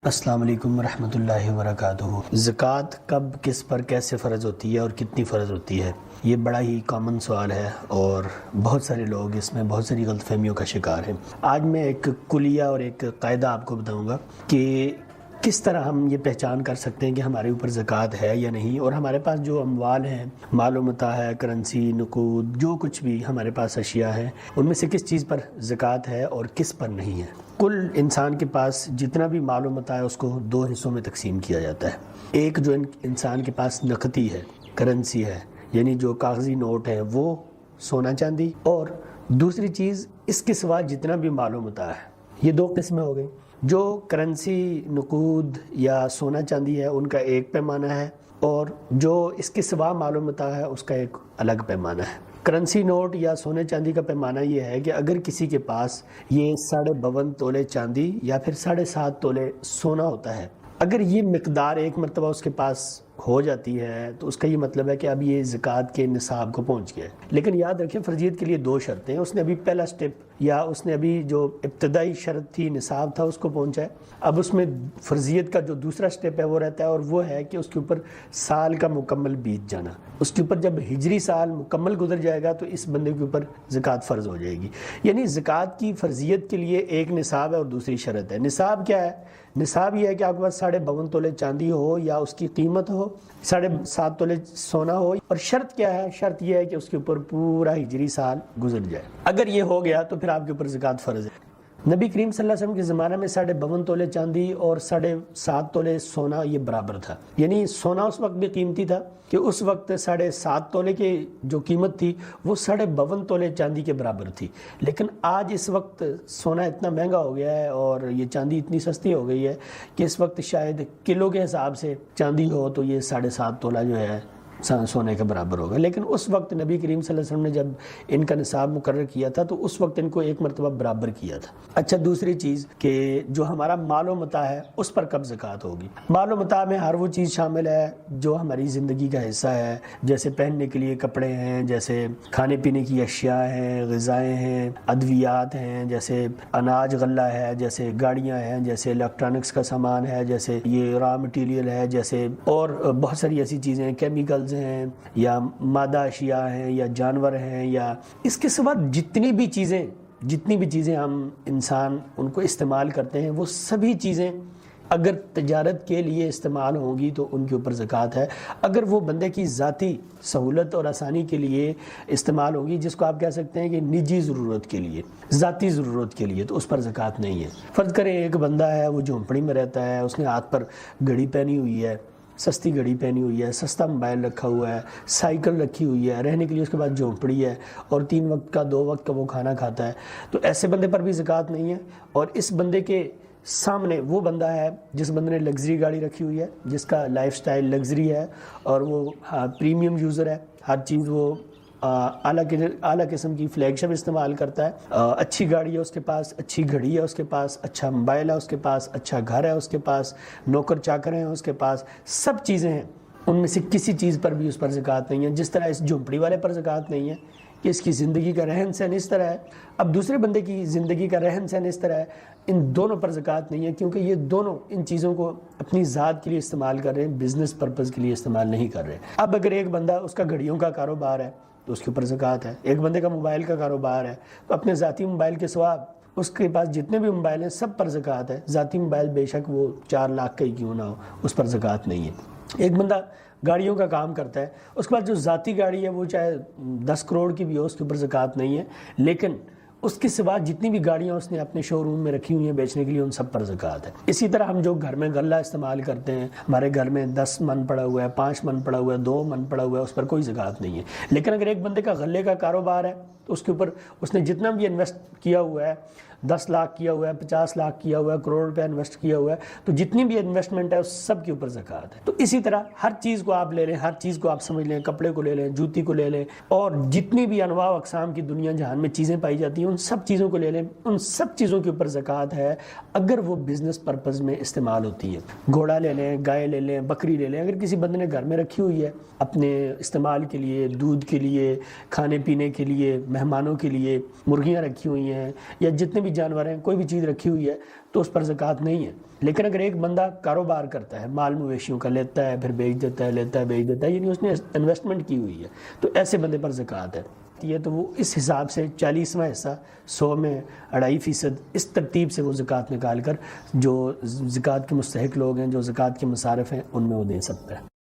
السلام علیکم ورحمۃ اللہ وبرکاتہ۔ زکوٰۃ کب کس پر کیسے فرض ہوتی ہے اور کتنی فرض ہوتی ہے؟ یہ بڑا ہی کامن سوال ہے اور بہت سارے لوگ اس میں بہت ساری غلط فہمیوں کا شکار ہیں۔ آج میں ایک کلیہ اور ایک قاعدہ آپ کو بتاؤں گا کہ کس طرح ہم یہ پہچان کر سکتے ہیں کہ ہمارے اوپر زکوٰۃ ہے یا نہیں، اور ہمارے پاس جو اموال ہیں، مال و متاع ہے، کرنسی، نقود، جو کچھ بھی ہمارے پاس اشیاء ہیں، ان میں سے کس چیز پر زکوٰۃ ہے اور کس پر نہیں ہے۔ کل انسان کے پاس جتنا بھی مال و متاع ہے اس کو دو حصوں میں تقسیم کیا جاتا ہے۔ ایک جو انسان کے پاس نقدی ہے، کرنسی ہے، یعنی جو کاغذی نوٹ ہیں، وہ سونا چاندی، اور دوسری چیز اس کے سوا جتنا بھی مال و متاع ہے۔ یہ دو قسمیں ہو گئی۔ جو کرنسی، نقود یا سونا چاندی ہے ان کا ایک پیمانہ ہے، اور جو اس کے سوا مال و متاع ہے اس کا ایک الگ پیمانہ ہے۔ کرنسی نوٹ یا سونے چاندی کا پیمانہ یہ ہے کہ اگر کسی کے پاس یہ 52.5 تولے چاندی یا پھر 7.5 تولے سونا ہوتا ہے، اگر یہ مقدار ایک مرتبہ اس کے پاس ہو جاتی ہے تو اس کا یہ مطلب ہے کہ اب یہ زکوٰۃ کے نصاب کو پہنچ گیا ہے۔ لیکن یاد رکھیں، فرضیت کے لیے دو شرطیں ہیں۔ اس نے ابھی پہلا سٹیپ یا اس نے ابھی جو ابتدائی شرط تھی، نصاب تھا، اس کو پہنچا ہے۔ اب اس میں فرضیت کا جو دوسرا سٹیپ ہے وہ رہتا ہے، اور وہ ہے کہ اس کے اوپر سال کا مکمل بیت جانا۔ اس کے اوپر جب ہجری سال مکمل گزر جائے گا تو اس بندے کے اوپر زکوٰۃ فرض ہو جائے گی۔ یعنی زکوٰۃ کی فرضیت کے لیے ایک نصاب ہے اور دوسری شرط ہے۔ نصاب کیا ہے؟ نصاب یہ ہے کہ آپ کے پاس 52.5 تولے چاندی ہو یا اس کی قیمت ہو، 7.5 تولے سونا ہو، اور شرط کیا ہے؟ شرط یہ ہے کہ اس کے اوپر پورا ہجری سال گزر جائے۔ اگر یہ ہو گیا تو پھر آپ کے اوپر زکوٰۃ فرض ہے۔ نبی کریم صلی اللہ علیہ وسلم کے زمانہ میں 52.5 تولے چاندی اور 7.5 تولے سونا یہ برابر تھا۔ یعنی سونا اس وقت بھی قیمتی تھا کہ اس وقت 7.5 تولے کی جو قیمت تھی وہ 52.5 تولے چاندی کے برابر تھی۔ لیکن آج اس وقت سونا اتنا مہنگا ہو گیا ہے اور یہ چاندی اتنی سستی ہو گئی ہے کہ اس وقت شاید کلو کے حساب سے چاندی ہو تو یہ 7.5 تولہ جو ہے سونے کے برابر ہوگا۔ لیکن اس وقت نبی کریم صلی اللہ علیہ وسلم نے جب ان کا نصاب مقرر کیا تھا تو اس وقت ان کو ایک مرتبہ برابر کیا تھا۔ اچھا، دوسری چیز کہ جو ہمارا مال و متاع ہے اس پر کب زکوٰۃ ہوگی؟ مال و متاع میں ہر وہ چیز شامل ہے جو ہماری زندگی کا حصہ ہے، جیسے پہننے کے لیے کپڑے ہیں، جیسے کھانے پینے کی اشیاء ہیں، غذائیں ہیں، ادویات ہیں، جیسے اناج غلہ ہے، جیسے گاڑیاں ہیں، جیسے الیکٹرانکس کا سامان ہے، جیسے یہ را مٹیریل ہے، جیسے اور بہت ساری ایسی چیزیں ہیں، کیمیکل ہیں یا مادہ اشیاء ہیں یا جانور ہیں، یا اس کے سوا جتنی بھی چیزیں ہم انسان ان کو استعمال کرتے ہیں، وہ سبھی چیزیں اگر تجارت کے لیے استعمال ہوں گی تو ان کے اوپر زکوٰۃ ہے۔ اگر وہ بندے کی ذاتی سہولت اور آسانی کے لیے استعمال ہوگی، جس کو آپ کہہ سکتے ہیں کہ نجی ضرورت کے لیے، ذاتی ضرورت کے لیے، تو اس پر زکوٰۃ نہیں ہے۔ فرض کریں ایک بندہ ہے، وہ جھونپڑی میں رہتا ہے، اس نے ہاتھ پر گھڑی پہنی ہوئی ہے، سستی گھڑی پہنی ہوئی ہے، سستا موبائل رکھا ہوا ہے، سائیکل رکھی ہوئی ہے، رہنے کے لیے اس کے بعد جھونپڑی ہے، اور 3 وقت کا 2 وقت کا وہ کھانا کھاتا ہے، تو ایسے بندے پر بھی زکوٰۃ نہیں ہے۔ اور اس بندے کے سامنے وہ بندہ ہے جس بندے نے لگژری گاڑی رکھی ہوئی ہے، جس کا لائف سٹائل لگژری ہے اور وہ پریمیم یوزر ہے، ہر چیز وہ اعلیٰ قسم کی فلیگ شپ استعمال کرتا ہے، اچھی گاڑی ہے اس کے پاس، اچھی گھڑی ہے اس کے پاس، اچھا موبائل ہے اس کے پاس، اچھا گھر ہے اس کے پاس، نوکر چاکر ہیں اس کے پاس، سب چیزیں ہیں، ان میں سے کسی چیز پر بھی اس پر زکوٰۃ نہیں ہے۔ جس طرح اس جھونپڑی والے پر زکوٰۃ نہیں ہے کہ اس کی زندگی کا رہن سہن اس طرح ہے، اب دوسرے بندے کی زندگی کا رہن سہن اس طرح ہے، ان دونوں پر زکوٰۃ نہیں ہے، کیونکہ یہ دونوں ان چیزوں کو اپنی ذات کے لیے استعمال کر رہے ہیں، بزنس پرپز کے لیے استعمال نہیں کر رہے۔ اب اگر ایک بندہ، اس کا گھڑیوں کا کاروبار ہے تو اس کے اوپر زکوٰۃ ہے، ایک بندے کا موبائل کا کاروبار ہے تو اپنے ذاتی موبائل کے سوا اس کے پاس جتنے بھی موبائل ہیں سب پر زکوٰۃ ہے۔ ذاتی موبائل بے شک وہ 4 لاکھ کا ہی کیوں نہ ہو، اس پر زکوٰۃ نہیں ہے۔ ایک بندہ گاڑیوں کا کام کرتا ہے، اس کے بعد جو ذاتی گاڑی ہے وہ چاہے 10 کروڑ کی بھی ہو، اس کے اوپر زکوٰۃ نہیں ہے، لیکن اس کے سوا جتنی بھی گاڑیاں اس نے اپنے شو روم میں رکھی ہوئی ہیں بیچنے کے لیے، ان سب پر زکوٰۃ ہے۔ اسی طرح ہم جو گھر میں غلہ استعمال کرتے ہیں، ہمارے گھر میں 10 من پڑا ہوا ہے، 5 من پڑا ہوا ہے، 2 من پڑا ہوا ہے، اس پر کوئی زکوٰۃ نہیں ہے۔ لیکن اگر ایک بندے کا غلے کا کاروبار ہے تو اس کے اوپر اس نے جتنا بھی انویسٹ کیا ہوا ہے، 10 لاکھ کیا ہوا ہے، 50 لاکھ کیا ہوا ہے، کروڑ روپے انویسٹ کیا ہوا ہے، تو جتنی بھی انویسٹمنٹ ہے اس سب کے اوپر زکوٰۃ ہے۔ تو اسی طرح ہر چیز کو آپ لے لیں، ہر چیز کو آپ سمجھ لیں، کپڑے کو لے لیں، جوتی کو لے لیں، اور جتنی بھی انواع و اقسام کی دنیا جہان میں چیزیں پائی جاتی ہیں ان سب چیزوں کو لے لیں، ان سب چیزوں کے اوپر زکوٰۃ ہے اگر وہ بزنس پرپز میں استعمال ہوتی ہے۔ گھوڑا لے لیں، گائے لے لیں، بکری لے لیں، اگر کسی بندے نے گھر میں رکھی ہوئی ہے اپنے استعمال کے لیے، دودھ کے لیے، کھانے پینے کے لیے، مہمانوں کے لیے، مرغیاں رکھی ہوئی ہیں، یا جتنے بھی بھی جانور ہیں، کوئی بھی چیز رکھی ہوئی ہے تو اس پر زکوٰۃ نہیں ہے۔ لیکن اگر ایک بندہ کاروبار کرتا ہے، مال مویشیوں کا لیتا ہے پھر بیچ دیتا ہے، لیتا ہے بیچ دیتا ہے، یعنی اس نے انویسٹمنٹ کی ہوئی ہے، تو ایسے بندے پر زکوٰۃ ہے۔ یہ تو وہ اس حساب سے 40واں حصہ 100 میں 2.5% اس ترتیب سے وہ زکوٰۃ نکال کر جو زکوٰۃ کے مستحق لوگ ہیں، جو زکوٰۃ کے مصارف ہیں، ان میں وہ دے سکتا ہے۔